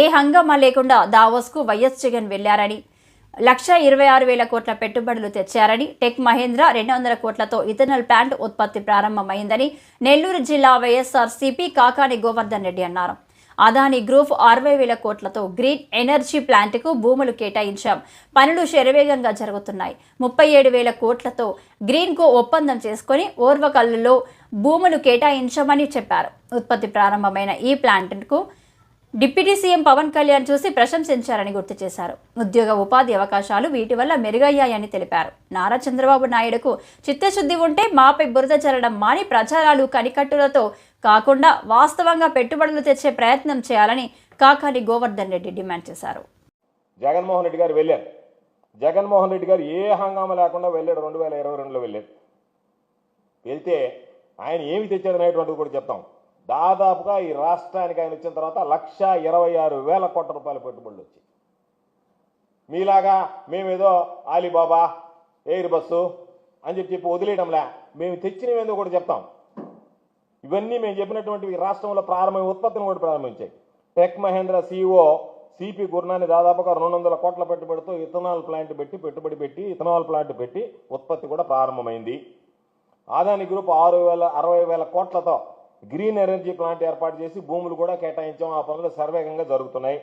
ఏ హంగామా లేకుండా దావోస్కు వైఎస్ జగన్ వెళ్లారని, 1,26,000 కోట్ల పెట్టుబడులు తెచ్చారని, టెక్ మహేంద్ర 200 కోట్లతో ఇథనాల్ ప్లాంట్ ఉత్పత్తి ప్రారంభమైందని నెల్లూరు జిల్లా వైఎస్ఆర్సీపీ కాకాని గోవర్ధన్ రెడ్డి అన్నారు. అదానీ గ్రూప్ 60,000 కోట్లతో గ్రీన్ ఎనర్జీ ప్లాంట్కు భూములు కేటాయించాం. పనులు శరవేగంగా జరుగుతున్నాయి. 37,000 కోట్లతో గ్రీన్కు ఒప్పందం చేసుకుని ఓర్వకల్లులో భూములు కేటాయించామని చెప్పారు. ఉత్పత్తి ప్రారంభమైన ఈ ప్లాంట్కు డిప్యూటీ సీఎం పవన్ కళ్యాణ్ చూసి ప్రశంసించారని గుర్తు చేశారు. ఉద్యోగ ఉపాధి అవకాశాలు వీటి వల్ల మెరుగయ్యాయని తెలిపారు. నారా చంద్రబాబు నాయుడుకు చిత్తశుద్ధి ఉంటే మాపై బురద చల్లడం మాని ప్రచారాలు కనికట్టులతో కాకుండా వాస్తవంగా పెట్టుబడులు తెచ్చే ప్రయత్నం చేయాలని కాకాని గోవర్ధన్ రెడ్డి డిమాండ్ చేశారు. జగన్మోహన్ రెడ్డి గారు వెళ్ళారు. జగన్మోహన్ రెడ్డి గారు ఏ హంగామా లేకుండా వెళ్ళాడు. 2022లో వెళ్ళాడు. వెళ్తే ఆయన ఏమి తెచ్చాడు అనేటువంటిది కూడా చెప్తాం. దాదాపుగా ఈ రాష్ట్రానికి ఆయన వచ్చిన తర్వాత 1,26,000 కోట్ల రూపాయల పెట్టుబడులు వచ్చాయి. మీలాగా మేమేదో ఆలీబాబా ఎయిర్ బస్సు అని చెప్పి వదిలేయడంలే, మేము తెచ్చినవేందో కూడా చెప్తాం. ఇవన్నీ మేము చెప్పినటువంటి రాష్ట్రంలో ప్రారంభమైన ఉత్పత్తిని కూడా ప్రారంభించాయి. Tech Mahindra CEO CP Gurnani దాదాపుగా 200 కోట్ల పెట్టుబడితో ఇథనాల్ ప్లాంట్ పెట్టి ఇథనాల్ ప్లాంట్ పెట్టి ఉత్పత్తి కూడా ప్రారంభమైంది. అదానీ గ్రూప్ 60,000 కోట్లతో గ్రీన్ ఎనర్జీ ప్లాంట్ ఏర్పాటు చేసి భూములు కూడా కేటాయించాం. ఆ పనులు శరవేగంగా జరుగుతున్నాయి.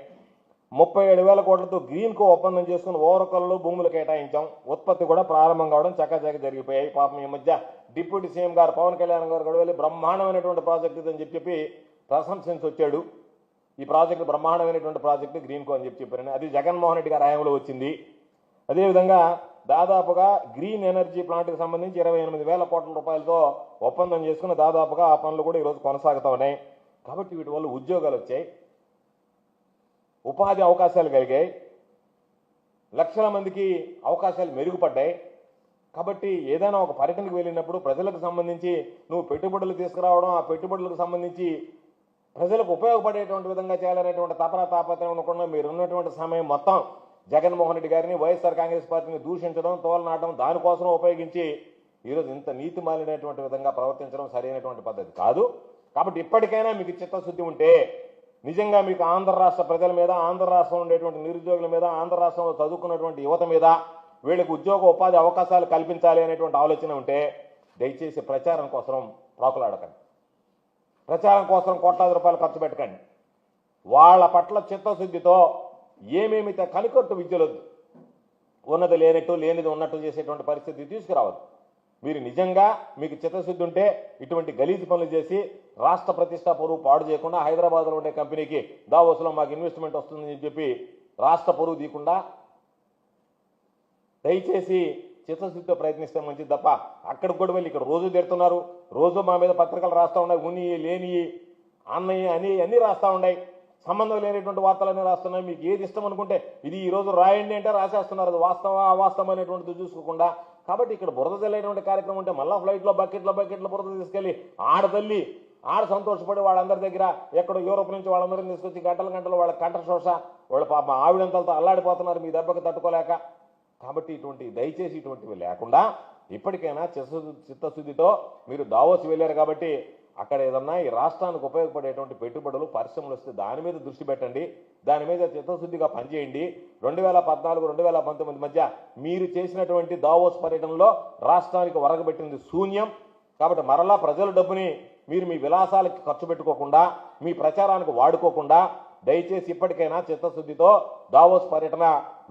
37,000 కోట్లతో గ్రీన్కు ఒప్పందం చేసుకుని ఓరకల్లో భూములు కేటాయించాం. ఉత్పత్తి కూడా ప్రారంభం కావడం చక్కచక్క జరిగిపోయాయి. పాపం ఈ మధ్య డిప్యూటీ సీఎం గారు పవన్ కళ్యాణ్ గారు కూడా వెళ్ళి బ్రహ్మాండమైనటువంటి ప్రాజెక్టు అని చెప్పి ప్రశంసించి వచ్చాడు. ఈ ప్రాజెక్టు బ్రహ్మాండమైనటువంటి ప్రాజెక్టు గ్రీన్కు అని చెప్పారని, అది జగన్మోహన్ రెడ్డి గారి హయాంలో వచ్చింది. అదేవిధంగా దాదాపుగా గ్రీన్ ఎనర్జీ ప్లాంట్కి సంబంధించి 28,000 కోట్ల రూపాయలతో ఒప్పందం చేసుకుని దాదాపుగా ఆ పనులు కూడా ఈరోజు కొనసాగుతూ ఉన్నాయి. కాబట్టి వీటి వల్ల ఉద్యోగాలు వచ్చాయి, ఉపాధి అవకాశాలు కలిగాయి, లక్షల మందికి అవకాశాలు మెరుగుపడ్డాయి. కాబట్టి ఏదైనా ఒక పర్యటనకు వెళ్ళినప్పుడు ప్రజలకు సంబంధించి నువ్వు పెట్టుబడులు తీసుకురావడం, ఆ పెట్టుబడులకు సంబంధించి ప్రజలకు ఉపయోగపడేటువంటి విధంగా చేయాలనేటువంటి తాపత్రయం ఉండకుండా మీరు ఉన్నటువంటి సమయం మొత్తం జగన్మోహన్ రెడ్డి గారిని, వైఎస్ఆర్ కాంగ్రెస్ పార్టీని దూషించడం, తోలనాటం, దానికోసం ఉపయోగించి ఈరోజు ఇంత నీతి మాలినటువంటి విధంగా ప్రవర్తించడం సరైనటువంటి పద్ధతి కాదు. కాబట్టి ఇప్పటికైనా మీకు చిత్తశుద్ధి ఉంటే నిజంగా మీకు ఆంధ్ర రాష్ట్ర ప్రజల మీద, ఆంధ్ర రాష్ట్రంలో ఉండేటువంటి నిరుద్యోగుల మీద, ఆంధ్ర రాష్ట్రంలో చదువుకున్నటువంటి యువత మీద వీళ్ళకి ఉద్యోగ ఉపాధి అవకాశాలు కల్పించాలి అనేటువంటి ఆలోచన ఉంటే దయచేసి ప్రచారం కోసం ప్రాకులాడకండి. ప్రచారం కోసం కోట్లాది రూపాయలు ఖర్చు పెట్టకండి. వాళ్ళ పట్ల చిత్తశుద్ధితో ఏమేమి కనికొట్టు విద్యలొద్దు, ఉన్నది లేనట్టు లేనిది ఉన్నట్టు చేసేటువంటి పరిస్థితి తీసుకురావద్దు. మీరు నిజంగా మీకు చిత్తశుద్ధి ఉంటే ఇటువంటి గలీజు పనులు చేసి రాష్ట్ర ప్రతిష్ట పరువు పాడు చేయకుండా హైదరాబాద్లో ఉండే కంపెనీకి దావోస్లో మాకు ఇన్వెస్ట్మెంట్ వస్తుందని చెప్పి రాష్ట్ర పరువు తీయకుండా దయచేసి చిత్తశుద్ధితో ప్రయత్నిస్తే మంచిది తప్ప అక్కడికి కూడా వెళ్ళి ఇక్కడ రోజు తిడుతున్నారు. రోజు మా మీద పత్రికలు రాస్తూ ఉన్నాయి, ఉన్ని లేని అన్నయ్య అని అన్నీ రాస్తూ ఉన్నాయి, సంబంధం లేనటువంటి వార్తలన్నీ రాస్తున్నాయి. మీకు ఏది ఇష్టం అనుకుంటే ఇది ఈ రోజు రాయండి అంటే రాసేస్తున్నారు. అది వాస్తవం అవాస్తవం అనేటువంటిది చూసుకోకుండా. కాబట్టి ఇక్కడ బురద చల్లేటువంటి కార్యక్రమం ఉంటే మళ్ళీ ఫ్లైట్లో బకెట్ల బురద తీసుకెళ్లి ఆడతల్లి సంతోషపడి వాళ్ళందరి దగ్గర ఎక్కడో యూరోప్ నుంచి వాళ్ళందరినీ తీసుకొచ్చి గంటలు వాళ్ళ కంఠశోష, వాళ్ళ పాప ఆవిడంతలతో అల్లాడిపోతున్నారు మీ దెబ్బకి తట్టుకోలేక. కాబట్టి దయచేసి ఇటువంటివి లేకుండా ఇప్పటికైనా చిత్తశుద్ధితో మీరు దావోస్ వెళ్ళారు కాబట్టి అక్కడ ఏదన్నా ఈ రాష్ట్రానికి ఉపయోగపడేటువంటి పెట్టుబడులు, పరిశ్రమలు వస్తే దాని మీద దృష్టి పెట్టండి, దాని మీద చిత్తశుద్ధిగా పనిచేయండి. 2014-2019 మధ్య మీరు చేసినటువంటి దావోస్ పర్యటనలో రాష్ట్రానికి వరగబెట్టింది శూన్యం. కాబట్టి మరలా ప్రజల డబ్బుని మీరు మీ విలాసాలకి ఖర్చు పెట్టుకోకుండా, మీ ప్రచారానికి వాడుకోకుండా దయచేసి ఇప్పటికైనా చిత్తశుద్ధితో దావోస్ పర్యటన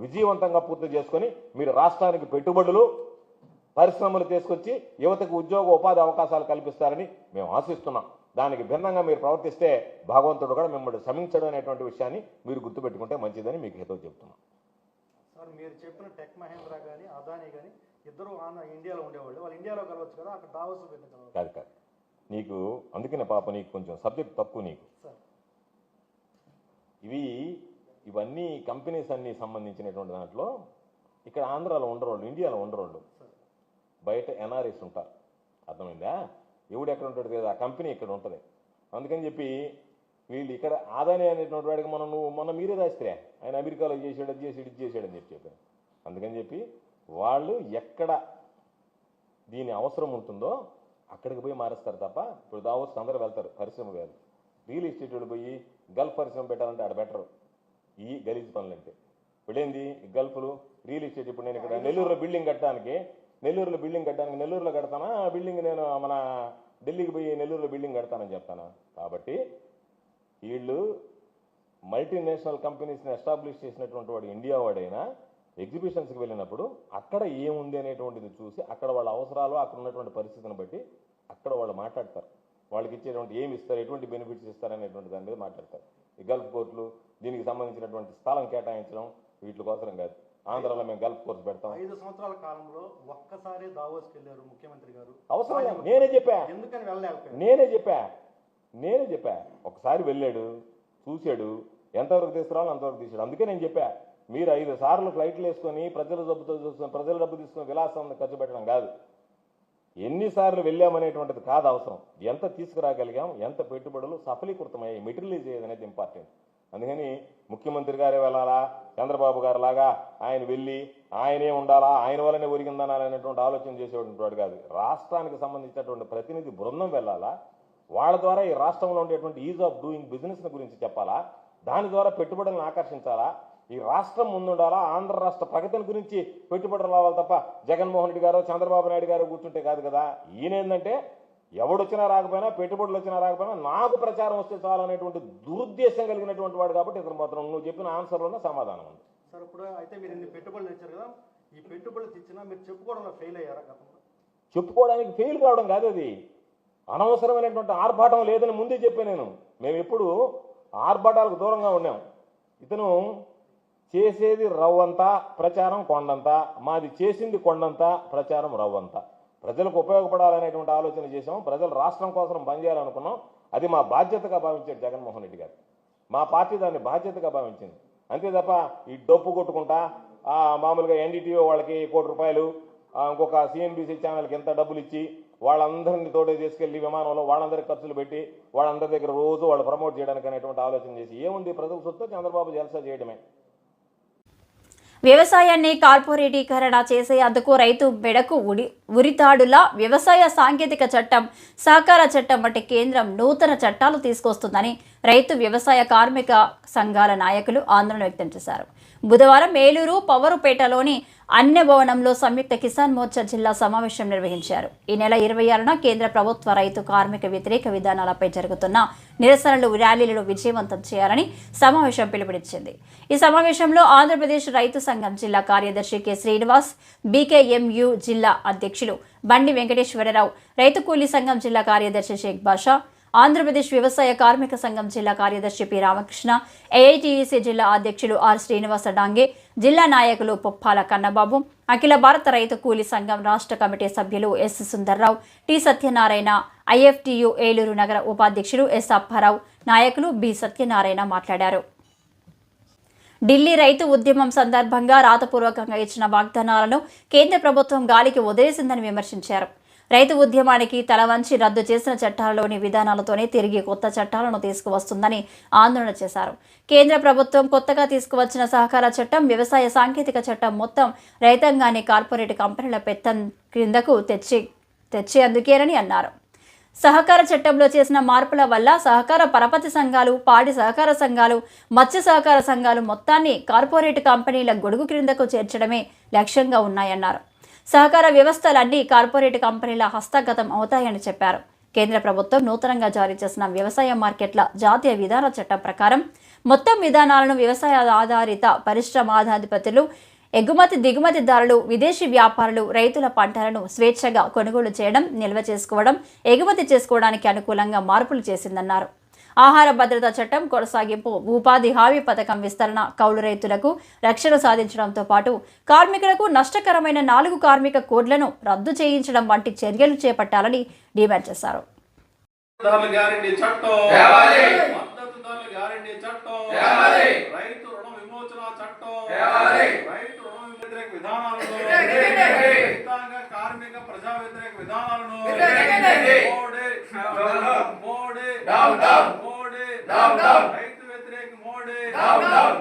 విజయవంతంగా పూర్తి చేసుకొని మీరు రాష్ట్రానికి పెట్టుబడులు, పరిశ్రమలు తీసుకొచ్చి యువతకు ఉద్యోగ ఉపాధి అవకాశాలు కల్పిస్తారని మేము ఆశిస్తున్నాం. దానికి భిన్నంగా మీరు ప్రవర్తిస్తే భగవంతుడు కూడా మిమ్మల్ని క్షమించడం అనేటువంటి విషయాన్ని మీరు గుర్తుపెట్టుకుంటే మంచిదని మీకు హితవు చెప్తున్నాం. సార్, మీరు చెప్పిన టెక్ మహేంద్ర కానీ అదానీ కానీ ఇద్దరు ఇండియాలో ఉండేవాళ్ళు, వాళ్ళు ఇండియాలో కలవచ్చు కదా, అక్కడ దావోస్ కాదు నీకు అందుకనే పాప నీకు కొంచెం సబ్జెక్ట్ తక్కువ నీకు. ఇవన్నీ కంపెనీస్ అన్ని సంబంధించినటువంటి దాంట్లో ఇక్కడ ఆంధ్రాలో ఉండరోళ్ళు, ఇండియాలో ఉండరోళ్ళు, బయట ఎన్ఆర్ఎస్ ఉంటారు. అర్థమైందా? ఎవడు ఎక్కడ ఉంటాడు కదా, ఆ కంపెనీ ఇక్కడ ఉంటుంది. అందుకని చెప్పి వీళ్ళు ఇక్కడ అదానీ అనేటువంటి వాడికి మొన్న మీరే రాస్తే ఆయన అమెరికాలో చేసాడు, అది చేసాడని చెప్పారు. అందుకని చెప్పి వాళ్ళు ఎక్కడ దీని అవసరం ఉంటుందో అక్కడికి పోయి మారుస్తారు తప్ప ఇప్పుడు దావోస్ అందరూ వెళ్తారు, పరిశ్రమ కాదు. రియల్ ఎస్టేట్ పోయి గల్ఫ్ పరిశ్రమ పెట్టాలంటే ఆడ బెటరు. ఈ గలీజ్ పనులు అంటే ఇప్పుడేంది గల్ఫ్లు రియల్ ఎస్టేట్. ఇప్పుడు నేను ఇక్కడ నెల్లూరులో బిల్డింగ్ కట్టడానికి నెల్లూరులో కడతానా బిల్డింగ్, నేను మన ఢిల్లీకి పోయి నెల్లూరులో బిల్డింగ్ కడతానని చెప్తానా? కాబట్టి వీళ్ళు మల్టీనేషనల్ కంపెనీస్ని ఎస్టాబ్లిష్ చేసినటువంటి వాడు ఇండియా వాడైనా ఎగ్జిబిషన్స్కి వెళ్ళినప్పుడు అక్కడ ఏముంది అనేటువంటిది చూసి అక్కడ వాళ్ళ అవసరాలు, అక్కడ ఉన్నటువంటి పరిస్థితిని బట్టి అక్కడ వాళ్ళు మాట్లాడతారు. వాళ్ళకి ఇచ్చేటువంటి ఏమి ఇస్తారు, ఎటువంటి బెనిఫిట్స్ ఇస్తారు అనేటువంటి దాని మీద మాట్లాడతారు. ఈ గల్ఫ్ కోర్టులు, దీనికి సంబంధించినటువంటి స్థలం కేటాయించడం వీటి కోసరం కాదు. ఆంధ్రాలో మేము గల్ఫ్ కోర్స్ పెడతాం. 5 సంవత్సరాల కాలంలో ఒక్కసారి దావోస్కి వెళ్ళారు ముఖ్యమంత్రి గారు. అవసరం లేదు. నేనే చెప్పా. ఎందుకని వెళ్ళలేకపోయారు? నేనే చెప్పా. ఒకసారి వెళ్ళాడు, చూశాడు, ఎంతవరకు తీసుకురావాలో అంతవరకు తీసాడు. అందుకే నేను చెప్పా, మీరు 5 సార్లు ఫ్లైట్లు వేసుకొని ప్రజల డబ్బు తీసుకొని విలాసం ఖర్చు పెట్టడం కాదు, ఎన్నిసార్లు వెళ్ళామనేటువంటిది కాదు అవసరం, ఎంత తీసుకురాగలిగాం, ఎంత పెట్టుబడులు సఫలీకృతమయ్యాయి, మెటీరియలైజ్ అయ్యేది అనేది ఇంపార్టెంట్. అందుకని ముఖ్యమంత్రి గారే వెళ్ళాలా, చంద్రబాబు గారు లాగా ఆయన వెళ్ళి ఆయనే ఉండాలా, ఆయన వల్లనే ఒరిగిందనా అనేటువంటి ఆలోచన చేసేటువంటి వాడు కాదు. రాష్ట్రానికి సంబంధించినటువంటి ప్రతినిధి బృందం వెళ్ళాలా, వాళ్ళ ద్వారా ఈ రాష్ట్రంలో ఉండేటువంటి ఈజ్ ఆఫ్ డూయింగ్ బిజినెస్ గురించి చెప్పాలా, దాని ద్వారా పెట్టుబడులను ఆకర్షించాలా, ఈ రాష్ట్రం ముందుండాలా, ఆంధ్ర రాష్ట్ర ప్రగతిని గురించి పెట్టుబడులు రావాలి తప్ప జగన్మోహన్ రెడ్డి గారు, చంద్రబాబు నాయుడు గారు కూర్చుంటే కాదు కదా. ఈయన ఏంటంటే ఎవడొచ్చినా రాకపోయినా, పెట్టుబడులు వచ్చినా రాకపోయినా నాకు ప్రచారం వస్తే చాలు అనేటువంటి దురుద్దేశం కలిగినటువంటి వాడు. కాబట్టి ఇతను మాత్రం నువ్వు చెప్పిన ఆన్సర్లోనే సమాధానం ఉంది. సార్ ఇప్పుడు అయితే మీరు ఇన్ని పెట్టుబడులు తెచ్చారు కదా, ఈ పెట్టుబడులు తెచ్చినా మీరు చెప్పుకోవడంలో ఫెయిల్ అయ్యారా గతంలో? చెప్పుకోవడానికి ఫెయిల్ కావడం కాదు, అది అనవసరమైనటువంటి ఆర్భాటం లేదని ముందే చెప్పాను నేను. మేము ఎప్పుడు ఆర్భాటాలకు దూరంగా ఉన్నాం. ఇతను చేసేది రవ్వంతా, ప్రచారం కొండంతా. మాది చేసింది కొండంతా, ప్రచారం రవ్వంతా. ప్రజలకు ఉపయోగపడాలనేటువంటి ఆలోచన చేసాం. ప్రజలు రాష్ట్రం కోసం పనిచేయాలనుకున్నాం. అది మా బాధ్యతగా భావించాడు జగన్మోహన్ రెడ్డి గారు. మా పార్టీ దాన్ని బాధ్యతగా భావించింది. అంతే తప్ప ఈ డప్పు కొట్టుకుంటా మామూలుగా ఎన్డీటీఓ వాళ్ళకి 1 కోటి రూపాయలు, ఇంకొక సిఎన్బిసి ఛానల్కి ఎంత డబ్బులు ఇచ్చి వాళ్ళందరినీ తోడే తీసుకెళ్లి విమానంలో వాళ్ళందరికీ ఖర్చులు పెట్టి వాళ్ళందరి దగ్గర రోజు వాళ్ళు ప్రమోట్ చేయడానికి అనేటువంటి ఆలోచన చేసి ఏముంది, ప్రజల సొత్తు చంద్రబాబు జల్సా చేయడమే. వ్యవసాయాన్ని కార్పొరేటీకరణ చేసేందుకు రైతు మెడకు ఉరితాడులా వ్యవసాయ సాంకేతిక చట్టం, సహకార చట్టం వంటి కేంద్రం నూతన చట్టాలు తీసుకొస్తుందని రైతు వ్యవసాయ కార్మిక సంఘాల నాయకులు ఆందోళన వ్యక్తం చేశారు. బుధవారం ఏలూరు పవరుపేటలోని అన్య భవనంలో సంయుక్త కిసాన్ మోర్చా జిల్లా సమావేశం నిర్వహించారు. ఈ నెల 26న కేంద్ర ప్రభుత్వ రైతు కార్మిక వ్యతిరేక విధానాలపై జరుగుతున్న నిరసనలు, ర్యాలీలను విజయవంతం చేయాలని సమావేశం పిలుపునిచ్చింది. ఈ సమావేశంలో ఆంధ్రప్రదేశ్ రైతు సంఘం జిల్లా కార్యదర్శి కె శ్రీనివాస్, బీకేఎంయు జిల్లా అధ్యక్షులు బండి వెంకటేశ్వరరావు, రైతు కూలీ సంఘం జిల్లా కార్యదర్శి షేక్ బాషా, ఆంధ్రప్రదేశ్ వ్యవసాయ కార్మిక సంఘం జిల్లా కార్యదర్శి పి రామకృష్ణ, ఏఐటీయూసీ జిల్లా అధ్యక్షులు ఆర్ శ్రీనివాస డాంగే, జిల్లా నాయకులు పొప్పాల కన్నబాబు, అఖిల భారత రైతు కూలీ సంఘం రాష్ట్ర కమిటీ సభ్యులు S Sundarrao, T Satyanarayana, IFTU Eluru నగర ఉపాధ్యక్షులు ఎస్ అప్పారావు, నాయకులు బి సత్యనారాయణ మాట్లాడారు. ఢిల్లీ రైతు ఉద్యమం సందర్భంగా రాతపూర్వకంగా ఇచ్చిన వాగ్దానాలను కేంద్ర ప్రభుత్వం గాలికి వదిలేసిందని విమర్శించారు. రైతు ఉద్యమానికి తలవంచి రద్దు చేసిన చట్టాలలోని విధానాలతోనే తిరిగి కొత్త చట్టాలను తీసుకువస్తుందని ఆందోళన చేశారు. కేంద్ర ప్రభుత్వం కొత్తగా తీసుకువచ్చిన సహకార చట్టం, వ్యవసాయ సాంకేతిక చట్టం మొత్తం రైతాంగాన్ని కార్పొరేట్ కంపెనీల పెత్తం క్రిందకు తెచ్చేందుకేనని అన్నారు. సహకార చట్టంలో చేసిన మార్పుల వల్ల సహకార పరపతి సంఘాలు, పాడి సహకార సంఘాలు, మత్స్య సహకార సంఘాలు మొత్తాన్ని కార్పొరేట్ కంపెనీల గొడుగు క్రిందకు చేర్చడమే లక్ష్యంగా ఉన్నాయన్నారు. సహకార వ్యవస్థలన్నీ కార్పొరేట్ కంపెనీల హస్తగతం అవుతాయని చెప్పారు. కేంద్ర ప్రభుత్వం నూతనంగా జారీ చేసిన వ్యవసాయ మార్కెట్ల జాతీయ విధాన చట్టం ప్రకారం మొత్తం విధానాలను వ్యవసాయ ఆధారిత పరిశ్రమాధిపతులు, ఎగుమతి దిగుమతిదారులు, విదేశీ వ్యాపారులు రైతుల పంటలను స్వేచ్ఛగా కొనుగోలు చేయడం, నిల్వ చేసుకోవడం, ఎగుమతి చేసుకోవడానికి అనుకూలంగా మార్పులు చేసిందన్నారు. ఆహార భద్రతా చట్టం కొనసాగింపు, ఉపాధి హామీ పథకం విస్తరణ, కౌలు రైతులకు రక్షణ సాధించడంతో పాటు కార్మికులకు నష్టకరమైన 4 కార్మిక కోడ్లను రద్దు చేయించడం వంటి చర్యలు చేపట్టాలని డిమాండ్ చేశారు. కార్మిక ప్రజా వ్యతిరేక విధానాలను రైతు వ్యతిరేక మోడీ,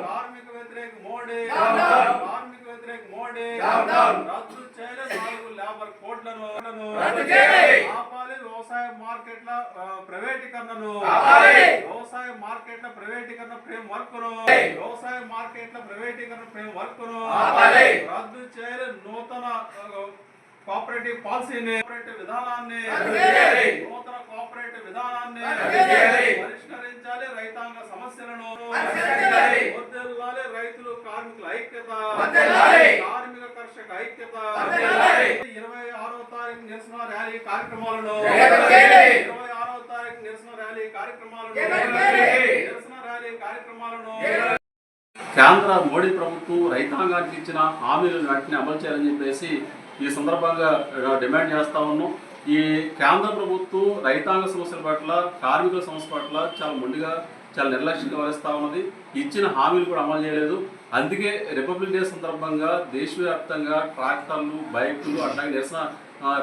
కార్మిక వ్యతిరేక మోడీ, కార్మిక వ్యతిరేక మోడీ, రద్దు చేయలేదు 4 లేబర్ కోడ్లను, ఆపాలి వ్యవసాయ మార్కెట్ల ప్రైవేటీకరణను, వ్యవసాయ మార్కెట్ల ప్రైవేటీకరణ ఫ్రేమ్ వర్క్ ను వ్యవసాయ మార్కెట్ల ప్రైవేటీకరణ ఫ్రేమ్ వర్క్ ను రద్దు చేయాలి. నూతన కోఆపరేటివ్ పాలసీని, కోఆపరేటివ్ విధానాన్ని, నూతన కోఆపరేటివ్ విధానాన్ని పరిష్కరించాలి. రైతాంగ సమస్యలను వర్ధిల్లాలి. రైతులు కార్మికుల ఐక్యత, కార్మిక కర్షక ఐక్యత. 26వ తారీఖు నిరసన ర్యాలీ కార్యక్రమాలను, 26వ తారీఖు నిరసన ర్యాలీ కార్యక్రమాలను కేంద్ర మోడీ ప్రభుత్వం రైతాంగానికి ఇచ్చిన హామీలను వెంటనే అమలు చేయాలని చెప్పేసి ఈ సందర్భంగా డిమాండ్ చేస్తా ఉన్నాం. ఈ కేంద్ర ప్రభుత్వం రైతాంగ సమస్యల పట్ల, కార్మికుల సమస్య పట్ల చాలా మొండిగా, చాలా నిర్లక్ష్యంగా వహిస్తూ ఉన్నది. ఇచ్చిన హామీలు కూడా అమలు చేయలేదు. అందుకే రిపబ్లిక్ డే సందర్భంగా దేశవ్యాప్తంగా ట్రాక్టర్లు, బైకులు అట్లాగే నిరసన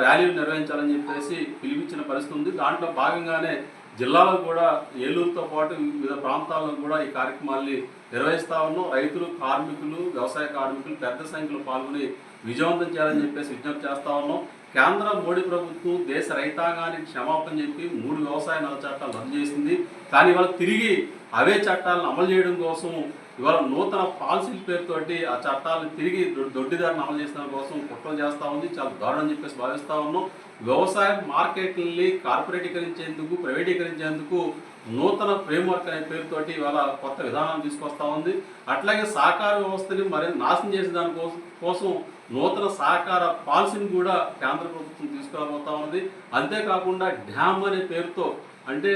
ర్యాలీలు నిర్వహించాలని చెప్పేసి పిలిపించిన పరిస్థితి ఉంది. దాంట్లో భాగంగానే జిల్లాలో కూడా ఏలూరుతో పాటు వివిధ ప్రాంతాల్లో కూడా ఈ కార్యక్రమాల్ని నిర్వహిస్తూ ఉన్నాం. రైతులు, కార్మికులు, వ్యవసాయ కార్మికులు పెద్ద సంఖ్యలో పాల్గొని విజయవంతం చేయాలని చెప్పేసి విజ్ఞప్తి చేస్తూ ఉన్నాం. కేంద్ర మోడీ ప్రభుత్వం దేశ రైతాంగానికి క్షమాపణ చెప్పి 3 వ్యవసాయ నల్ల చట్టాలు రద్దు చేసింది. కానీ ఇవాళ తిరిగి అవే చట్టాలను అమలు చేయడం కోసం ఇవాళ నూతన పాలసీల పేరుతోటి ఆ చట్టాలను తిరిగి దొడ్డిదారిని అమలు చేసిన కోసం కుట్రలు చేస్తూ ఉంది. చాలా దారుణం చెప్పేసి భావిస్తూ ఉన్నాం. వ్యవసాయ మార్కెట్లని కార్పొరేటీకరించేందుకు, ప్రైవేటీకరించేందుకు నూతన ఫ్రేమ్వర్క్ అనే పేరుతోటి ఇవాళ కొత్త విధానాన్ని తీసుకొస్తా ఉంది. అట్లాగే సహకార వ్యవస్థని మరి నాశనం చేసే దాని కోసం నూతన సహకార పాలసీని కూడా కేంద్ర ప్రభుత్వం తీసుకురాబోతా ఉంది. అంతేకాకుండా డ్యామ్ అనే పేరుతో, అంటే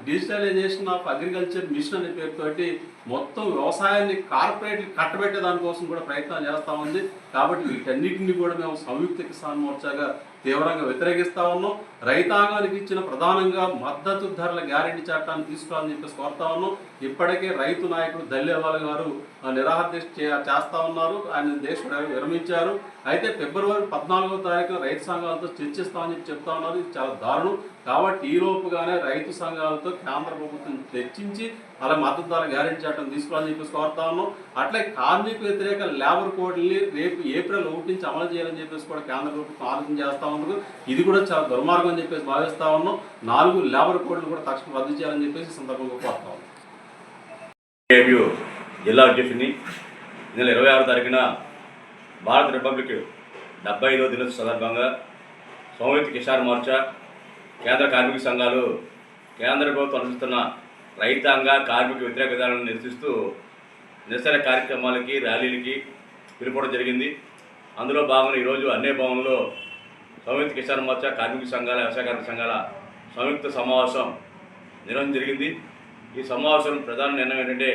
డిజిటలైజేషన్ ఆఫ్ అగ్రికల్చర్ మిషన్ అనే పేరుతోటి మొత్తం వ్యవసాయాన్ని కార్పొరేట్లు కట్టబెట్టే దానికోసం కూడా ప్రయత్నం చేస్తూ ఉంది. కాబట్టి వీటన్నిటిని కూడా మేము సంయుక్త కిసాన్ మోర్చాగా తీవ్రంగా వ్యతిరేకిస్తూ ఉన్నాం. రైతాంగానికి ఇచ్చిన ప్రధానంగా మద్దతు ధరల గ్యారెంటీ చట్టాన్ని తీసుకురావాలని చెప్పేసి కోరుతా ఉన్నాం. ఇప్పటికే రైతు నాయకుడు దల్లేవాల గారు నిరాహార దీక్ష చేస్తూ ఉన్నారు. ఆయన దీక్ష విరమించారు. అయితే ఫిబ్రవరి 14వ తారీఖున రైతు సంఘాలతో చర్చిస్తామని చెప్పి చెప్తా ఉన్నారు. ఇది చాలా దారుణం. కాబట్టి ఈ లోపుగానే రైతు సంఘాలతో కేంద్ర ప్రభుత్వం చర్చించి అలా మద్దతు ధర గ్యారెంటీ చట్టం తీసుకురావాలని చెప్పేసి కోరుతా ఉన్నాం. అట్లే కార్మిక వ్యతిరేక లేబర్ కోడ్ని రేపు ఏప్రిల్ 1 నుంచి అమలు చేయాలని చెప్పేసి కూడా కేంద్ర ప్రభుత్వం ఆలోచన చేస్తూ ఉన్నారు. ఇది కూడా చాలా దుర్మార్గం అని చెప్పేసి భావిస్తూ ఉన్నాం. 4 లేబర్ కోడ్లు కూడా తక్షణం రద్దు చేయాలని చెప్పేసి సందర్భంగా కోరుతా ఉన్నాం. జిల్లా అధ్యక్షుడిని నెల 26వ తారీఖున భారత రిపబ్లిక్ 75వ దినోత్సవ సందర్భంగా సంయుక్త కిసాన్ మోర్చా, కేంద్ర కార్మిక సంఘాలు కేంద్ర ప్రభుత్వం అనుసరిస్తున్న రైతాంగ కార్మిక వ్యతిరేక విధానాలను నిరసిస్తూ నిరసన కార్యక్రమాలకి, ర్యాలీలకి పిలుపుకోవడం జరిగింది. అందులో భాగంగా ఈరోజు అన్నే భవన్లో సంయుక్త కిసాన్ మోర్చా, కార్మిక సంఘాల, వ్యవసాయ కార్మిక సంఘాల సంయుక్త సమావేశం నిర్వహించడం జరిగింది. ఈ సమావేశం ప్రధాన నిర్ణయం ఏంటంటే,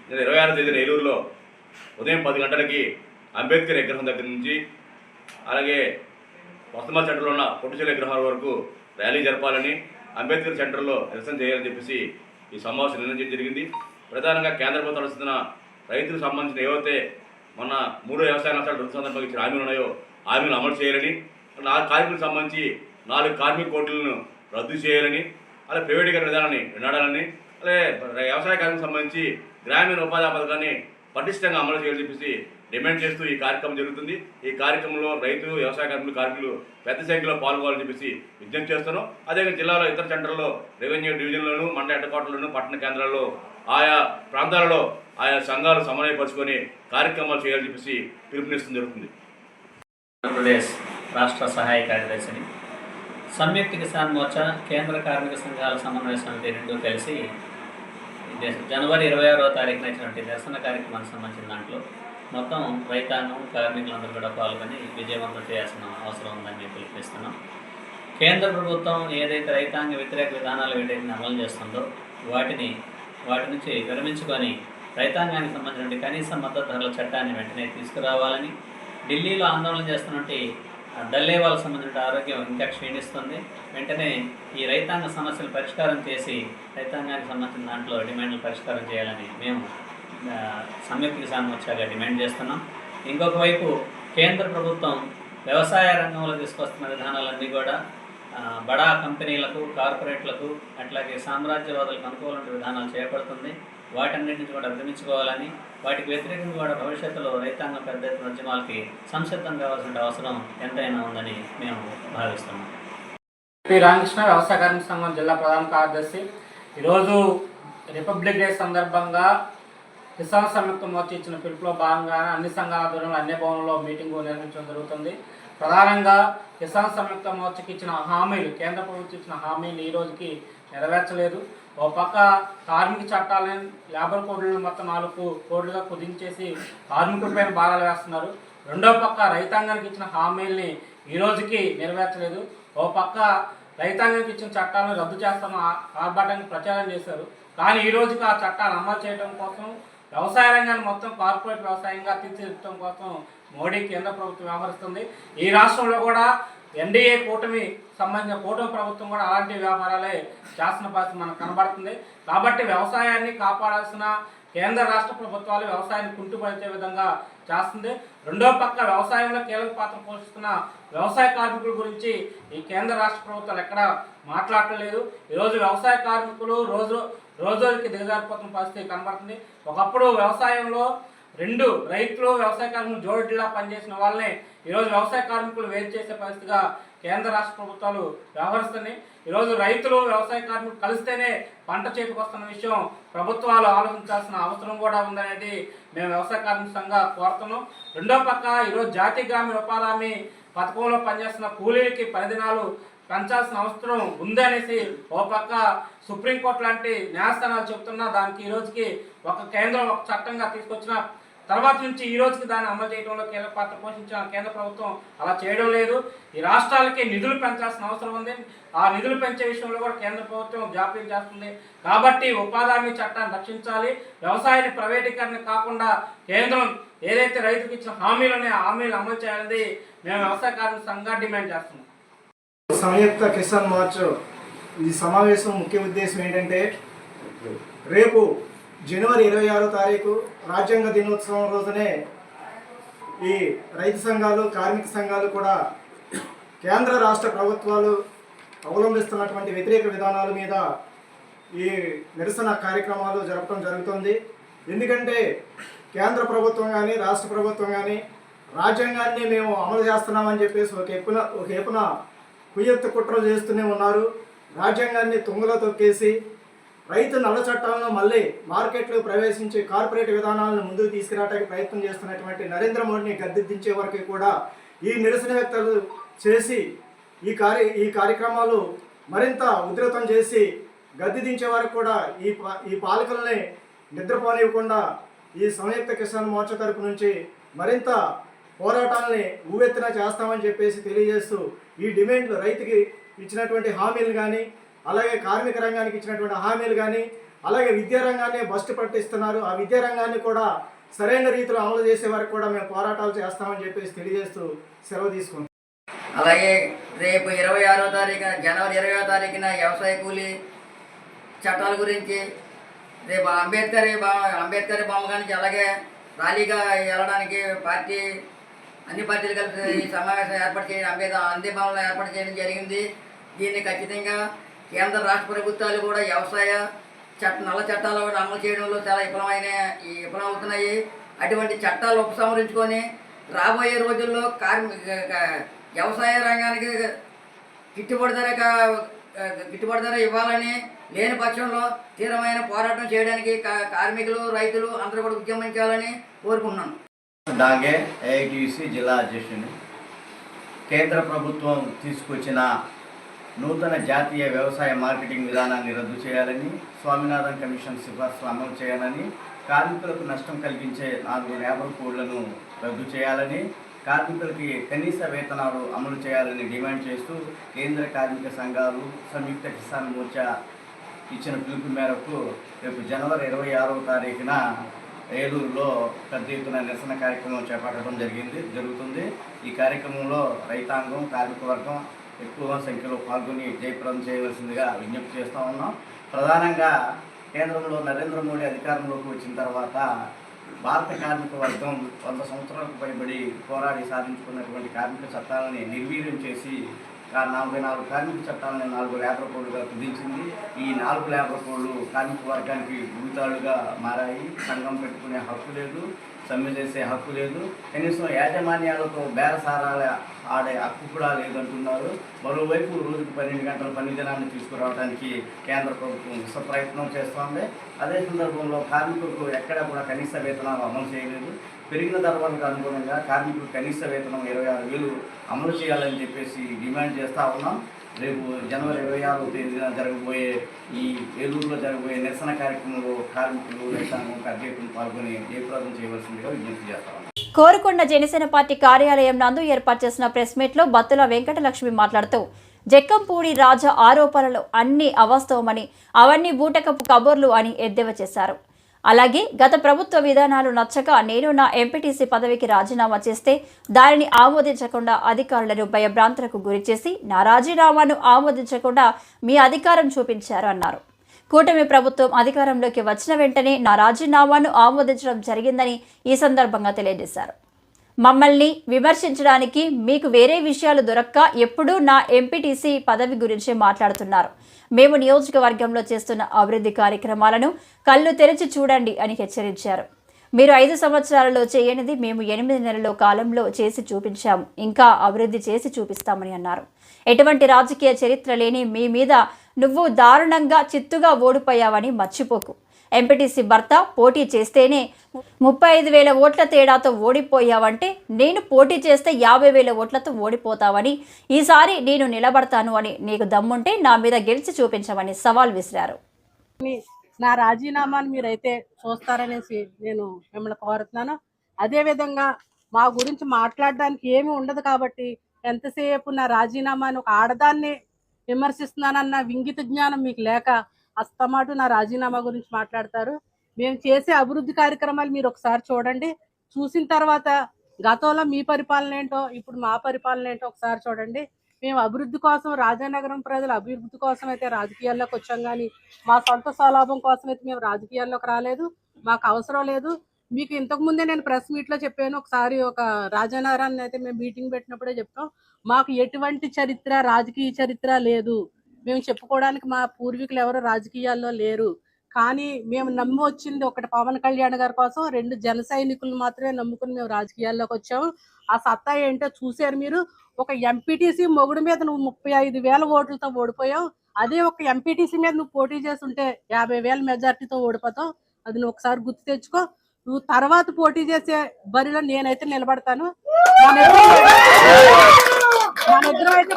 నేను 26వ తేదీన ఏలూరులో ఉదయం 10 గంటలకి అంబేద్కర్ విగ్రహం దగ్గర నుంచి అలాగే వస్తమాల్ సెంటర్లో ఉన్న పొట్టుచెల విగ్రహాల వరకు ర్యాలీ జరపాలని, అంబేద్కర్ సెంటర్లో నిరసన చేయాలని చెప్పేసి ఈ సమావేశం నిర్ణయించడం జరిగింది. ప్రధానంగా కేంద్ర ప్రభుత్వం అనుసరిస్తున్న రైతులకు సంబంధించిన ఏవైతే మొన్న 3 వ్యవసాయ నష్టాలు రద్దు సందర్భంగా ఇచ్చిన హామీలు ఉన్నాయో హామీలు అమలు చేయాలని, 4 కార్మికులకు సంబంధించి 4 కార్మిక కోట్లను రద్దు చేయాలని, అలాగే ప్రైవేటీకరణ విధానాన్ని వినాడాలని, అలాగే వ్యవసాయ కార్మికులకు సంబంధించి గ్రామీణ ఉపాధి పథకాన్ని పటిష్టంగా అమలు చేయాలని చెప్పేసి డిమాండ్ చేస్తూ ఈ కార్యక్రమం జరుగుతుంది. ఈ కార్యక్రమంలో రైతులు, వ్యవసాయ కార్మికులు పెద్ద సంఖ్యలో పాల్గొనాలని చెప్పేసి విజ్ఞప్తి చేస్తున్నాం. అదేవిధంగా జిల్లాలో ఇతర సెంటర్లో, రెవెన్యూ డివిజన్లోను, మండల హెడ్ క్వార్టర్లోను, పట్టణ కేంద్రాల్లో, ఆయా ప్రాంతాలలో ఆయా సంఘాలు సమన్వయపరుచుకొని కార్యక్రమాలు చేయాలని చెప్పేసి పిలుపునిస్తుంది జరుగుతుంది. ఆంధ్రప్రదేశ్ రాష్ట్ర సహాయ కార్యదర్శిని. సంయుక్త కిసాన్ మోర్చా, కేంద్ర కార్మిక సంఘాల సమన్వయ సమితి 2 కలిసి జనవరి 26వ తారీఖున ఇచ్చినటువంటి నిరసన కార్యక్రమానికి సంబంధించిన దాంట్లో మొత్తం రైతాంగం, కార్మికులందరూ కూడా పాల్గొని విజయవంతం చేయాల్సిన అవసరం ఉందని మేము పిలుపునిస్తున్నాం. కేంద్ర ప్రభుత్వం ఏదైతే రైతాంగ వ్యతిరేక విధానాలు వీటిని అమలు చేస్తుందో వాటి నుంచి విరమించుకొని రైతాంగానికి సంబంధించిన కనీస మద్దతు ధరల చట్టాన్ని వెంటనే తీసుకురావాలని, ఢిల్లీలో ఆందోళన చేస్తున్నటువంటి దల్లేవాళ్ళకు సంబంధించిన ఆరోగ్యం ఇంకా క్షీణిస్తుంది. వెంటనే ఈ రైతాంగ సమస్యలు పరిష్కారం చేసి రైతాంగానికి సంబంధించిన దాంట్లో డిమాండ్లు పరిష్కారం చేయాలని మేము సంయుక్త కిసాన్ మోర్చాగా డిమాండ్ చేస్తున్నాం. ఇంకొక వైపు కేంద్ర ప్రభుత్వం వ్యవసాయ రంగంలో తీసుకొస్తున్న విధానాలన్నీ కూడా బడా కంపెనీలకు, కార్పొరేట్లకు, అట్లాగే సామ్రాజ్యవాదులకు అనుకూలమైన విధానాలు చేపడుతుంది. వాటన్నిటి నుంచి కూడా విరమించుకోవాలని, వాటికి వ్యతిరేకంగా కూడా భవిష్యత్తులో రైతాంగం పెద్ద ఎత్తున ఉద్యమాలకి సంసిద్ధం కావాల్సిన అవసరం ఎంతైనా ఉందని మేము భావిస్తున్నాం. పి రామకృష్ణ, వ్యవసాయ కార్మిక సంఘం జిల్లా ప్రధాన కార్యదర్శి. ఈరోజు రిపబ్లిక్ డే సందర్భంగా కిసాన్ సంయుక్త మోర్చా ఇచ్చిన పిలుపులో భాగంగా అన్ని సంఘాల ఆధ్వర్యంలో అన్ని భవనంలో మీటింగు నిర్వహించడం జరుగుతుంది. ప్రధానంగా కిసాన్ సంయుక్త మోర్చాకి ఇచ్చిన హామీలు, కేంద్ర ప్రభుత్వం ఇచ్చిన హామీలు ఈ రోజుకి నెరవేర్చలేదు. ఓ పక్క కార్మిక చట్టాలను లేబర్ కోడ్లను మొత్తం 4 కోడ్లుగా కుదించేసి కార్మికులపైన భారాలు వేస్తున్నారు. రెండో పక్క రైతాంగానికి ఇచ్చిన హామీల్ని ఈ రోజుకి నెరవేర్చలేదు. ఓ పక్క రైతాంగానికి ఇచ్చిన చట్టాలను రద్దు చేస్తామని ఆర్భాటానికి ప్రచారం చేశారు. కానీ ఈ రోజుకి ఆ చట్టాలు అమలు చేయడం కోసం, వ్యవసాయ రంగాన్ని మొత్తం కార్పొరేట్ వ్యవసాయంగా తీర్చిదిద్దడం కోసం మోడీ కేంద్ర ప్రభుత్వం వ్యవహరిస్తుంది. ఈ రాష్ట్రంలో కూడా ఎన్డీఏ కూటమి సంబంధించిన కూటమి ప్రభుత్వం కూడా అలాంటి వ్యాపారాలే చేస్తున్న పరిస్థితి మనకు కనబడుతుంది. కాబట్టి వ్యవసాయాన్ని కాపాడాల్సిన కేంద్ర రాష్ట్ర ప్రభుత్వాలు వ్యవసాయాన్ని కుంటుపరిచే విధంగా చేస్తుంది. రెండో పక్క వ్యవసాయంలో కీలక పాత్ర పోషిస్తున్న వ్యవసాయ కార్మికుల గురించి ఈ కేంద్ర రాష్ట్ర ప్రభుత్వాలు ఎక్కడా మాట్లాడలేదు. ఈరోజు వ్యవసాయ కార్మికులు రోజుకి దిగజారిపోతున్న పరిస్థితి కనబడుతుంది. ఒకప్పుడు వ్యవసాయంలో రైతులు వ్యవసాయ కార్మికులు జోడిలా పనిచేసిన వాళ్ళని ఈరోజు వ్యవసాయ కార్మికులు వేరు చేసే పరిస్థితిగా కేంద్ర రాష్ట్ర ప్రభుత్వాలు వ్యవహరిస్తున్నాయి. ఈరోజు రైతులు వ్యవసాయ కార్మికులు కలిస్తేనే పంట చేతికొస్తున్న విషయం ప్రభుత్వాలు ఆలోచించాల్సిన అవసరం కూడా ఉందనేది మేము వ్యవసాయ కార్మిక సంఘంగా కోరుతున్నాం. రెండో పక్క ఈరోజు జాతీయ గ్రామీణ ఉపాధి హామీ పథకంలో పనిచేస్తున్న కూలీలకి 10 దినాలు పెంచాల్సిన అవసరం ఉందనేసి ఓ పక్క సుప్రీంకోర్టు లాంటి న్యాయస్థానాలు చెబుతున్నా దానికి ఈ రోజుకి కేంద్రం ఒక చట్టంగా తీసుకొచ్చిన తర్వాత నుంచి ఈ రోజుకి దాన్ని అమలు చేయడంలో కీలక పాత్ర పోషించిన కేంద్ర ప్రభుత్వం అలా చేయడం లేదు. ఈ రాష్ట్రాలకి నిధులు పెంచాల్సిన అవసరం ఉంది. ఆ నిధులు పెంచే విషయంలో కూడా కేంద్ర ప్రభుత్వం జాప్యం చేస్తుంది. కాబట్టి ఉపాధి హామీ చట్టాన్ని రక్షించాలి. వ్యవసాయాన్ని ప్రైవేటీకరణ కాకుండా కేంద్రం ఏదైతే రైతుకు ఇచ్చిన హామీలు ఉన్నాయో ఆ హామీలు అమలు చేయాలని మేము వ్యవసాయ కార్మిక సంఘంగా డిమాండ్ చేస్తున్నాం. సంయుక్త కిసాన్ మోర్చా ఈ సమావేశం ముఖ్య ఉద్దేశం ఏంటంటే, రేపు జనవరి 26వ తారీఖు రాజ్యాంగ దినోత్సవం రోజునే ఈ రైతు సంఘాలు, కార్మిక సంఘాలు కూడా కేంద్ర రాష్ట్ర ప్రభుత్వాలు అవలంబిస్తున్నటువంటి వ్యతిరేక విధానాల మీద ఈ నిరసన కార్యక్రమాలు జరపడం జరుగుతుంది. ఎందుకంటే కేంద్ర ప్రభుత్వం కానీ రాష్ట్ర ప్రభుత్వం కానీ రాజ్యాంగాన్ని మేము అమలు చేస్తున్నామని చెప్పేసి ఒక ఏపున కుయ్యెత్తు కుట్రలు చేస్తూనే ఉన్నారు. రాజ్యాంగాన్ని తుంగలో తొక్కేసి రైతు నల్ల చట్టాలను మళ్ళీ మార్కెట్లో ప్రవేశించి కార్పొరేట్ విధానాలను ముందుకు తీసుకురావడానికి ప్రయత్నం చేస్తున్నటువంటి నరేంద్ర మోడీని గద్దెదించే వరకు కూడా ఈ నిరసన వ్యక్తులు చేసి ఈ కార్యక్రమాలు మరింత ఉధృతం చేసి గద్దెదించే వరకు కూడా ఈ పాలకుల్ని నిద్రపోనివ్వకుండా ఈ సంయుక్త కిసాన్ మోర్చా తరపు నుంచి మరింత పోరాటాలని ఊవెత్తున చేస్తామని చెప్పేసి తెలియజేస్తూ ఈ డిమాండ్లు రైతుకి ఇచ్చినటువంటి హామీలు కానీ, అలాగే కార్మిక రంగానికి ఇచ్చినటువంటి హామీలు కానీ, అలాగే విద్యారంగాన్ని బస్టు పట్టిస్తున్నారు. ఆ విద్యారంగాన్ని కూడా సరైన రీతిలో అమలు చేసే వరకు కూడా మేము పోరాటాలు చేస్తామని చెప్పేసి తెలియజేస్తూ సెలవు తీసుకుంటాం. అలాగే రేపు 26వ తారీఖున జనవరి 20వ తారీఖున వ్యవసాయ కూలీ చట్టాల గురించి రేపు అంబేద్కర్ బొమ్మ నుంచి అలాగే ర్యాలీగా వెళ్ళడానికి అన్ని పార్టీలు కలిసి ఈ సమావేశం ఏర్పాటు చేయడం అందే భవనంలో ఏర్పాటు చేయడం జరిగింది. దీన్ని ఖచ్చితంగా కేంద్ర రాష్ట్ర ప్రభుత్వాలు కూడా వ్యవసాయ నల్ల చట్టాలు కూడా అమలు చేయడంలో చాలా విఫలమవుతున్నాయి. అటువంటి చట్టాలు ఉపసంహరించుకొని రాబోయే రోజుల్లో వ్యవసాయ రంగానికి గిట్టుబాటు ధర ఇవ్వాలని, లేని పక్షంలో తీవ్రమైన పోరాటం చేయడానికి కార్మికులు, రైతులు అందరూ కూడా ఉద్యమించాలని కోరుకుంటున్నాను. డాంగే ఏఐటీయూసీ జిల్లా అధ్యక్షుని. కేంద్ర ప్రభుత్వం తీసుకొచ్చిన నూతన జాతీయ వ్యవసాయ మార్కెటింగ్ విధానాన్ని రద్దు చేయాలని, స్వామినాథన్ కమిషన్ సిఫార్సులు అమలు చేయాలని, కార్మికులకు నష్టం కలిగించే 4 లేబర్ కోడ్లను రద్దు చేయాలని, కార్మికులకి కనీస వేతనాలు అమలు చేయాలని డిమాండ్ చేస్తూ కేంద్ర కార్మిక సంఘాలు సంయుక్త కిసాన్ మోర్చా ఇచ్చిన పిలుపు మేరకు రేపు జనవరి 26వ తారీఖున ఏలూరులో పెద్ద ఎత్తున నిరసన కార్యక్రమం చేపట్టడం జరుగుతుంది. ఈ కార్యక్రమంలో రైతాంగం, కార్మిక వర్గం ఎక్కువ సంఖ్యలో పాల్గొని జయప్రదం చేయవలసిందిగా విజ్ఞప్తి చేస్తూ ఉన్నాం. ప్రధానంగా కేంద్రంలో నరేంద్ర మోడీ అధికారంలోకి వచ్చిన తర్వాత భారత కార్మిక వర్గం 100 సంవత్సరాలకు పైబడి పోరాడి సాధించుకున్నటువంటి కార్మిక చట్టాలని నిర్వీర్యం చేసి 44 కార్మిక చట్టాలను 4 లేబర్ కోడ్లుగా కుదించింది. ఈ 4 లేబర్ కోడ్లు కార్మిక వర్గానికి భూతాళుగా మారాయి. సంఘం పెట్టుకునే హక్కు లేదు, సమ్మె చేసే హక్కు లేదు, కనీసం యాజమాన్యాలతో బేరసారాల ఆడే హక్కు కూడా లేదంటున్నారు. మరోవైపు రోజుకు 12 గంటల పని దినాన్ని తీసుకురావడానికి కేంద్ర ప్రభుత్వం విశ్వ ప్రయత్నం చేస్తోంది. అదే సందర్భంలో కార్మికులకు ఎక్కడా కూడా కనీస వేతనాలు అమలు చేయలేదు. పెరిగిన ధరలకు అనుగుణంగా కార్మికులకు కనీస వేతనం 26,000 అమలు చేయాలని చెప్పేసి డిమాండ్ చేస్తూ ఉన్నాం. రేపు జనవరి 26వ తేదీన జరగబోయే ఈ ఏలూరులో జరగబోయే నిరసన కార్యక్రమంలో కార్మికులు రైతాంగం అధ్యక్షులు పాల్గొని జయప్రదం చేయవలసిందిగా విజ్ఞప్తి చేస్తాం. కోరుకొండ జనసేన పార్టీ కార్యాలయం నందు ఏర్పాటు చేసిన ప్రెస్ మీట్లో బత్తుల వెంకటలక్ష్మి మాట్లాడుతూ జక్కంపూడి రాజా ఆరోపణలు అన్ని అవాస్తవమని, అవన్నీ బూటకపు కబుర్లు అని ఎద్దేవా చేశారు. అలాగే గత ప్రభుత్వ విధానాలు నచ్చక నేను నా ఎంపీటీసీ పదవికి రాజీనామా చేస్తే దానిని ఆమోదించకుండా అధికారులను భయభ్రాంతులకు గురిచేసి నా రాజీనామాను ఆమోదించకుండా మీ అధికారం చూపించారు అన్నారు. కూటమి ప్రభుత్వం అధికారంలోకి వచ్చిన వెంటనే నా రాజీనామాను ఆమోదించడం జరిగిందని ఈ సందర్భంగా తెలియజేశారు. మమ్మల్ని విమర్శించడానికి మీకు వేరే విషయాలు దొరక్క ఎప్పుడూ నా ఎంపీటీసీ పదవి గురించి మాట్లాడుతున్నారు. మేము నియోజకవర్గంలో చేస్తున్న అభివృద్ధి కార్యక్రమాలను కళ్ళు తెరిచి చూడండి అని హెచ్చరించారు. మీరు 5 సంవత్సరాలలో చేయనిది మేము 8 నెలల కాలంలో చేసి చూపించాము, ఇంకా అభివృద్ధి చేసి చూపిస్తామని అన్నారు. ఎటువంటి రాజకీయ చరిత్ర లేని మీ మీద నువ్వు దారుణంగా చిత్తుగా ఓడిపోయావని మర్చిపోకు. ఎంపీటీసీ భర్త పోటీ చేస్తేనే 35,000 ఓట్ల తేడాతో ఓడిపోయావంటే నేను పోటీ చేస్తే 50,000 ఓట్లతో ఓడిపోతావని, ఈసారి నేను నిలబడతాను అని నీకు దమ్ముంటే నా మీద గెలిచి చూపించమని సవాల్ విసిరారు. నా రాజీనామాను మీరైతే చూస్తారనేసి నేను మిమ్మల్ని కోరుతున్నాను. అదేవిధంగా మా గురించి మాట్లాడడానికి ఏమీ ఉండదు కాబట్టి ఎంతసేపు నా రాజీనామాను ఒక ఆడదాన్ని విమర్శిస్తున్నానన్న వింగిత జ్ఞానం మీకు లేక అస్తమాటు నా రాజీనామా గురించి మాట్లాడతారు. మేము చేసే అభివృద్ధి కార్యక్రమాలు మీరు ఒకసారి చూడండి. చూసిన తర్వాత గతంలో మీ పరిపాలన ఏంటో ఇప్పుడు మా పరిపాలన ఏంటో ఒకసారి చూడండి. మేము అభివృద్ధి కోసం, రాజానగరం ప్రజల అభివృద్ధి కోసం అయితే రాజకీయాల్లోకి వచ్చాం, కానీ మా సొంత స్వలాభం కోసం అయితే మేము రాజకీయాల్లోకి రాలేదు. మాకు అవసరం లేదు. మీకు ఇంతకుముందే నేను ప్రెస్ మీట్లో చెప్పాను. ఒకసారి ఒక రాజానగరాన్ని అయితే మేము మీటింగ్ పెట్టినప్పుడే చెప్తాం, మాకు ఎటువంటి చరిత్ర, రాజకీయ చరిత్ర లేదు. మేము చెప్పుకోవడానికి మా పూర్వీకులు ఎవరు రాజకీయాల్లో లేరు. కానీ మేము నమ్మి వచ్చింది ఒకటి పవన్ కళ్యాణ్ గారి కోసం, 2 జన సైనికులను మాత్రమే నమ్ముకుని మేము రాజకీయాల్లోకి వచ్చాము. ఆ సత్తా ఏంటో చూశారు మీరు. ఒక ఎంపీటీసీ మొగుడు మీద నువ్వు 35,000 ఓట్లతో ఓడిపోయావు. అదే ఒక ఎంపీటీసీ మీద నువ్వు పోటీ చేస్తుంటే 50,000 మెజార్టీతో ఓడిపోతావు. అది నువ్వు ఒకసారి గుర్తు తెచ్చుకో. నువ్వు తర్వాత పోటీ చేసే బరిలో నేనైతే నిలబడతాను. మన ఇద్దరం అయితే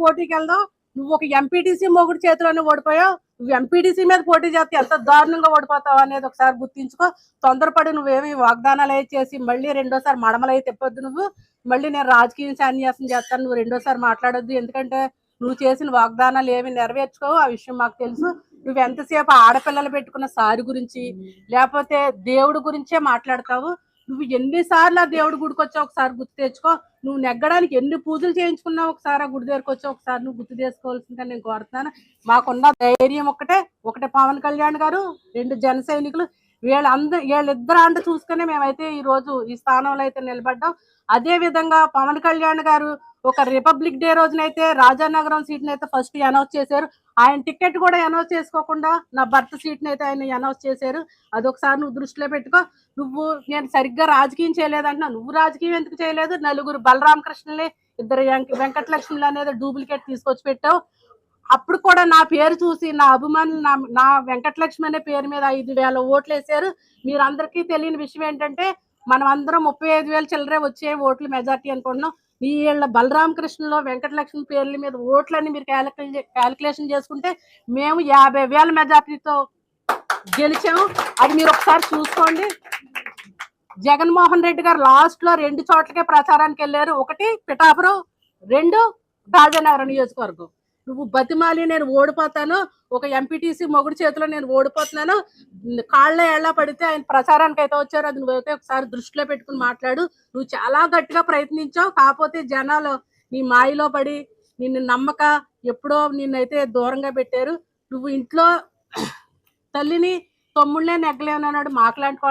పోటీకి వెళ్దాం. నువ్వు ఒక ఎంపీటీసీ మొగుడు చేతిలోనే ఓడిపోయావు. నువ్వు ఎంపీటీసీ మీద పోటీ చేస్తే ఎంత దారుణంగా ఓడిపోతావు అనేది ఒకసారి గుర్తించుకో. తొందరపడి నువ్వేమి వాగ్దానాలు అయి చేసి మళ్ళీ రెండోసారి మడమలై తెప్పొద్దు. నువ్వు మళ్ళీ నేను రాజకీయం సన్యాసం చేస్తాను, నువ్వు రెండోసారి మాట్లాడొద్దు. ఎందుకంటే నువ్వు చేసిన వాగ్దానాలు ఏమి నెరవేర్చుకోవు, ఆ విషయం మాకు తెలుసు. నువ్వు ఎంతసేపు ఆడపిల్లలు పెట్టుకున్న సారి గురించి లేకపోతే దేవుడి గురించే మాట్లాడతావు. నువ్వు ఎన్నిసార్లు ఆ దేవుడి గుడికి వచ్చావు ఒకసారి గుర్తు తెచ్చుకో. నువ్వు నెగ్గడానికి ఎన్ని పూజలు చేయించుకున్నావు ఒకసారి ఆ గుడి దగ్గరకు వచ్చావు ఒకసారి నువ్వు గుర్తు చేసుకోవాల్సిందిగా నేను కోరుతున్నాను. మాకున్న ధైర్యం ఒకటే పవన్ కళ్యాణ్ గారు, 2 జన సైనికులు, వీళ్ళిద్దరు అంట చూసుకునే మేమైతే ఈ రోజు ఈ స్థానంలో అయితే నిలబడ్డాం. అదే విధంగా పవన్ కళ్యాణ్ గారు ఒక రిపబ్లిక్ డే రోజునైతే రాజానగరం సీట్ని అయితే ఫస్ట్ అనౌన్స్ చేశారు. ఆయన టికెట్ కూడా అనౌన్స్ చేసుకోకుండా నా భర్త సీట్ని అయితే ఆయన అనౌన్స్ చేశారు. అదొకసారి నువ్వు దృష్టిలో పెట్టుకో. నువ్వు నేను సరిగ్గా రాజకీయం చేయలేదంటున్నా, నువ్వు రాజకీయం ఎందుకు చేయలేదు? 4 బలరామకృష్ణుల్ని, 2 వెంకటలక్ష్మిలు అనేది డూప్లికేట్ తీసుకొచ్చి పెట్టావు. అప్పుడు కూడా నా పేరు చూసి నా అభిమానులు నా వెంకటలక్ష్మి అనే పేరు మీద 5,000 ఓట్లు వేశారు. మీరందరికీ తెలియని విషయం ఏంటంటే మనం అందరం 35,000 చిల్లరే వచ్చే ఓట్లు మెజార్టీ అనుకుంటున్నాం. వీళ్ళ బలరామకృష్ణలో వెంకటలక్ష్మి పేర్ల మీద ఓట్లన్నీ మీరు క్యాలిక్యులేషన్ చేసుకుంటే మేము 50,000 మెజార్టీతో గెలిచాము. అది మీరు ఒకసారి చూసుకోండి. జగన్మోహన్ రెడ్డి గారు లాస్ట్ లో 2 చోట్లకే ప్రచారానికి వెళ్ళారు. 1 పిఠాపురం, 2 రాజానగరం నియోజకవర్గం. నువ్వు బతిమాలి నేను ఓడిపోతాను, ఒక ఎంపీటీసీ మొగుడు చేతిలో నేను ఓడిపోతున్నాను, కాళ్ళ ఏళ్ళ పడితే ఆయన ప్రచారానికి అయితే వచ్చారు. అది నువ్వైతే ఒకసారి దృష్టిలో పెట్టుకుని మాట్లాడు. నువ్వు చాలా గట్టిగా ప్రయత్నించావు, కాకపోతే జనాలు నీ మాయలో పడి నిన్ను నమ్మక ఎప్పుడో నిన్నైతే దూరంగా పెట్టారు. నువ్వు ఇంట్లో తల్లిని తమ్ముళ్ళే నెగ్గలేనన్నాడు. మాట్లాంటి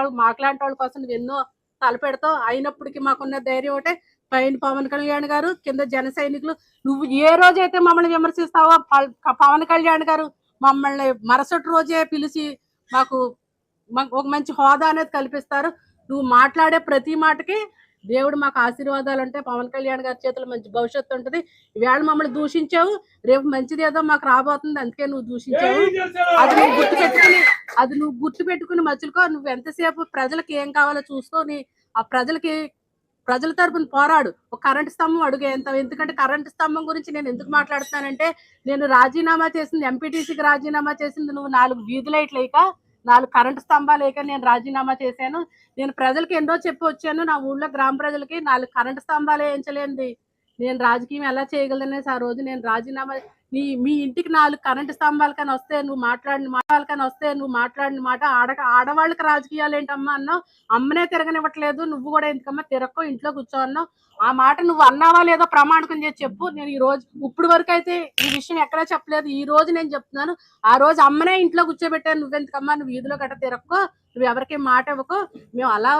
వాళ్ళ కోసం నువ్వు ఎన్నో తలపెడతావు. అయినప్పటికీ మాకున్న ధైర్యం ఒకటే, పైన పవన్ కళ్యాణ్ గారు, కింద జన సైనికులు. నువ్వు ఏ రోజైతే మమ్మల్ని విమర్శిస్తావో పవన్ కళ్యాణ్ గారు మమ్మల్ని మరుసటి రోజే పిలిచి మాకు ఒక మంచి హోదా అనేది కల్పిస్తారు. నువ్వు మాట్లాడే ప్రతి మాటకి దేవుడు మాకు ఆశీర్వాదాలు అంటే పవన్ కళ్యాణ్ గారి చేతిలో మంచి భవిష్యత్తు ఉంటుంది. ఈవేళ మమ్మల్ని దూషించావు, రేపు మంచిది ఏదో మాకు రాబోతుంది, అందుకే నువ్వు దూషించావు. అది నువ్వు గుర్తు పెట్టుకుని మధ్యలో నువ్వు ఎంతసేపు ప్రజలకు ఏం కావాలో చూస్తూ ఆ ప్రజల తరపున పోరాడు. ఒక కరెంటు స్తంభం అడుగు ఎందుకంటే కరెంటు స్తంభం గురించి నేను ఎందుకు మాట్లాడుతానంటే, నేను రాజీనామా చేసింది ఎంపీటీసీకి రాజీనామా చేసింది నువ్వు 4 వీధి లైట్లు లేక 4 కరెంటు స్తంభాలు లేక నేను రాజీనామా చేశాను. నేను ప్రజలకి ఎన్నో చెప్పి వచ్చాను, నా ఊళ్ళో గ్రామ ప్రజలకి 4 కరెంటు స్తంభాలు వేయించలేనిది నేను రాజకీయం ఎలా చేయగలనేసి ఆ రోజు నేను రాజీనామా. మీ ఇంటికి 4 కరెంటు స్తంభాలు కానీ వస్తే నువ్వు మాట్లాడిన మాట ఆడవాళ్ళకి రాజకీయాలు ఏంటమ్మా అన్నావు. అమ్మనే తిరగనివ్వట్లేదు, నువ్వు కూడా ఎందుకమ్మా తిరక్కో, ఇంట్లో కూర్చో అన్నావు. ఆ మాట నువ్వు అన్నావా లేదో ప్రమాణకం చేసి చెప్పు. నేను ఈ రోజు ఇప్పుడు వరకు అయితే ఈ విషయం ఎక్కడా చెప్పలేదు, ఈ రోజు నేను చెప్తున్నాను. ఆ రోజు అమ్మనే ఇంట్లో కూర్చోబెట్టాను, నువ్వెందుకమ్మా నువ్వు వీధిలో గట్ట తిరక్కో, నువ్వు ఎవరికి మాట ఇవ్వకో, మేము అలా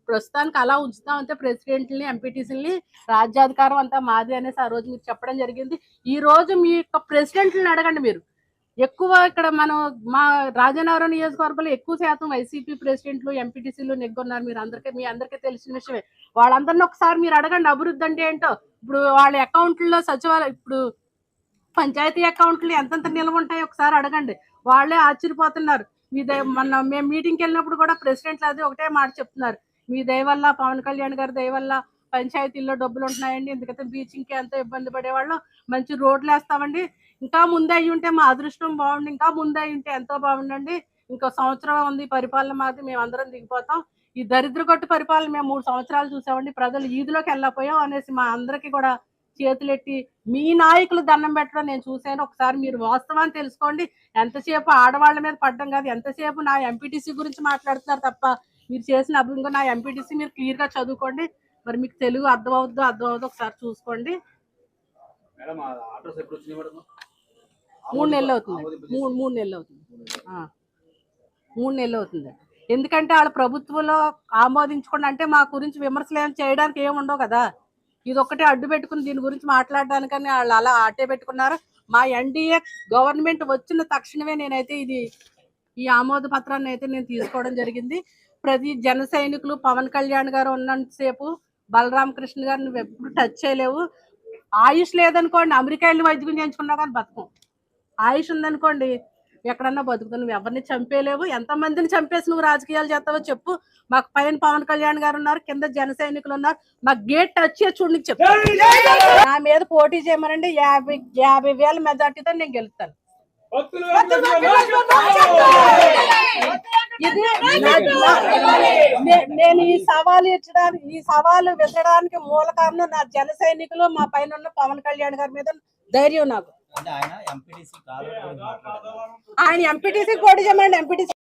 ప్రస్తుతానికి అలా ఉంచుతాం అంతే. ప్రెసిడెంట్ని ఎంపీటీసీని రాజ్యాధికారం అంతా మాది అనేసి ఆ రోజు మీరు చెప్పడం జరిగింది. ఈ రోజు మీ యొక్క ప్రెసిడెంట్ని అడగండి. మీరు ఎక్కువ ఇక్కడ మా రాజనగరం నియోజకవర్గంలో ఎక్కువ శాతం వైసీపీ ప్రెసిడెంట్లు ఎంపీటీసీలు నెగ్గున్నారు. మీ అందరికీ తెలిసిన విషయమే. వాళ్ళందరినీ ఒకసారి మీరు అడగండి అభివృద్ధి అంటే ఏంటో. ఇప్పుడు వాళ్ళ అకౌంట్లో ఇప్పుడు పంచాయతీ అకౌంట్లు ఎంతెంత నిల్వ ఉంటాయో ఒకసారి అడగండి. వాళ్ళే ఆశ్చర్యపోతున్నారు. మేము మీటింగ్కి వెళ్ళినప్పుడు కూడా ప్రెసిడెంట్లు అది ఒకటే మాట చెప్తున్నారు, మీ దయ వల్ల పవన్ కళ్యాణ్ గారి దయ వల్ల పంచాయతీల్లో డబ్బులు ఉంటున్నాయండి, ఎందుకంటే బీచింగ్కి ఎంతో ఇబ్బంది పడేవాళ్ళు, మంచి రోడ్లు వేస్తామండి, ఇంకా ముందే అయ్యి ఉంటే మా అదృష్టం బాగుండి, ఇంకా ముందే అయ్యి ఉంటే ఎంతో బాగుండండి, ఇంకో సంవత్సరం ఉంది పరిపాలన మాది, మేము అందరం దిగిపోతాం, ఈ దరిద్ర కొట్టు పరిపాలన మేము 3 సంవత్సరాలు చూసామండి, ప్రజలు ఈదులోకి వెళ్ళకపోయాం అనేసి మా అందరికీ కూడా చేతులెట్టి మీ నాయకులు దండం పెట్టడం నేను చూశాను. ఒకసారి మీరు వాస్తవాన్ని తెలుసుకోండి. ఎంతసేపు ఆడవాళ్ళ మీద పడ్డం కాదు, ఎంతసేపు నా ఎంపీటీసీ గురించి మాట్లాడుతున్నారు తప్ప మీరు చేసిన అభివృద్ధి నా ఎంపీటీసీ మీరు క్లియర్గా చదువుకోండి. మరి మీకు తెలుగు అర్థమవుద్దో ఒకసారి చూసుకోండి. 3 నెలలు అవుతుంది. 3 నెలలు అవుతుంది. 3 నెలలు అవుతుంది. ఎందుకంటే వాళ్ళ ప్రభుత్వంలో ఆమోదించుకోండి అంటే మా గురించి విమర్శలు ఏం చేయడానికి ఏమి ఉండవు కదా. ఇది ఒక్కటే అడ్డు పెట్టుకుని దీని గురించి మాట్లాడడానికని వాళ్ళు అలా అట్టే పెట్టుకున్నారు. మా ఎన్డీఏ గవర్నమెంట్ వచ్చిన తక్షణమే నేనైతే ఈ ఆమోద పత్రాన్ని అయితే నేను తీసుకోవడం జరిగింది. ప్రతి జన సైనికులు పవన్ కళ్యాణ్ గారు ఉన్నంతసేపు బలరామకృష్ణ గారు నువ్వు ఎప్పుడు టచ్ చేయలేవు. ఆయుష్ లేదనుకోండి, అమెరికా వెళ్ళి వైద్యం చేయించుకున్నా కానీ బతకం. ఆయుష్ ఉందనుకోండి ఎక్కడన్నా బతుకుతావు. నువ్వు ఎవరిని చంపేలేవు. ఎంతమందిని చంపేసి నువ్వు రాజకీయాలు చేస్తావో చెప్పు. మాకు పైన పవన్ కళ్యాణ్ గారు ఉన్నారు, కింద జన సైనికులు ఉన్నారు. మాకు గేట్ టచ్ చేసి చూడు, నీకు చెప్తాను. నా మీద పోటీ చేయమనండి, 50,000 మెజార్టీతో నేను గెలుస్తాను. నేను ఈ సవాలు విసరడానికి మూల కారణం నా జన సైనికులు, మా పైన ఉన్న పవన్ కళ్యాణ్ గారి మీద ధైర్యం నాకు. ఆయన ఎంపీటీసీ పోటీ చేయమండి. ఎంపీటీసీ